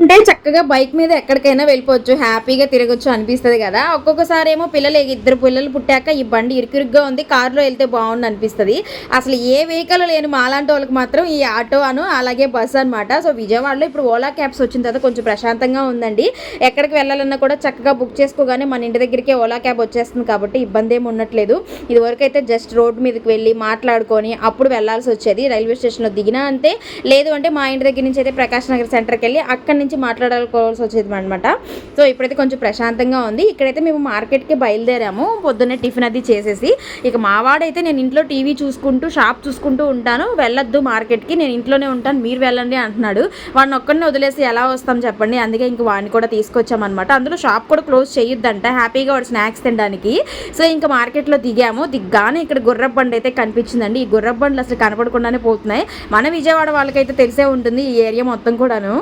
అంటే చక్కగా బైక్ మీద ఎక్కడికైనా వెళ్ళిపోవచ్చు, హ్యాపీగా తిరగొచ్చు అనిపిస్తుంది కదా. ఒక్కొక్కసారి ఏమో ఇద్దరు పిల్లలు పుట్టాక ఈ బండి ఇరుకురుగ్గా ఉంది, కారులో వెళ్తే బాగుండు అనిపిస్తుంది. అసలు ఏ వెహికల్ లేని మాలాంటి వాళ్ళకి మాత్రం ఈ ఆటో అలాగే బస్సు అనమాట. సో విజయవాడలో ఇప్పుడు ఓలా క్యాబ్స్ వచ్చిన తర్వాత కొంచెం ప్రశాంతంగా ఉందండి. ఎక్కడికి వెళ్ళాలన్నా కూడా చక్కగా బుక్ చేసుకోగానే మన ఇంటి దగ్గరికే ఓలా క్యాబ్ వచ్చేస్తుంది కాబట్టి ఇబ్బంది ఏమి ఉండట్లేదు. ఇదివరకు అయితే జస్ట్ రోడ్డు మీదకి వెళ్ళి మాట్లాడుకొని అప్పుడు వెళ్ళాల్సి వచ్చేది. రైల్వే స్టేషన్లో దిగినా అంతే, లేదు అంటే మా ఇంటి దగ్గర నుంచి అయితే ప్రకాష్ నగర్ సెంటర్కి వెళ్ళి అక్కడి నుంచి మాట్లాడుకోవాల్సి వచ్చేది అనమాట. సో ఇప్పుడైతే కొంచెం ప్రశాంతంగా ఉంది. ఇక్కడైతే మేము మార్కెట్కి బయలుదేరాము పొద్దున్నే టిఫిన్ అది చేసేసి. ఇక మావాడైతే నేను ఇంట్లో టీవీ చూసుకుంటూ షాప్ చూసుకుంటూ ఉంటాను, వెళ్ళొద్దు మార్కెట్కి, నేను ఇంట్లోనే ఉంటాను, మీరు వెళ్ళండి అంటున్నాడు. వాడిని ఒక్కడిని వదిలేసి ఎలా వస్తాం చెప్పండి. అందుకే ఇంక వాడిని కూడా తీసుకొచ్చామన్నమాట. అందులో షాప్ కూడా క్లోజ్ చేయొద్దంట, హ్యాపీగా వాడు స్నాక్స్ తినడానికి. సో ఇంకా మార్కెట్లో దిగాము. దిగ్గానే ఇక్కడ గుర్రపు బండి అయితే కనిపించిందండి. ఈ గుర్రపు బండ్లు అసలు కనపడకుండానే పోతున్నాయి. మన విజయవాడ వాళ్ళకైతే తెలిసే ఉంటుంది ఈ ఏరియా మొత్తం కూడాను.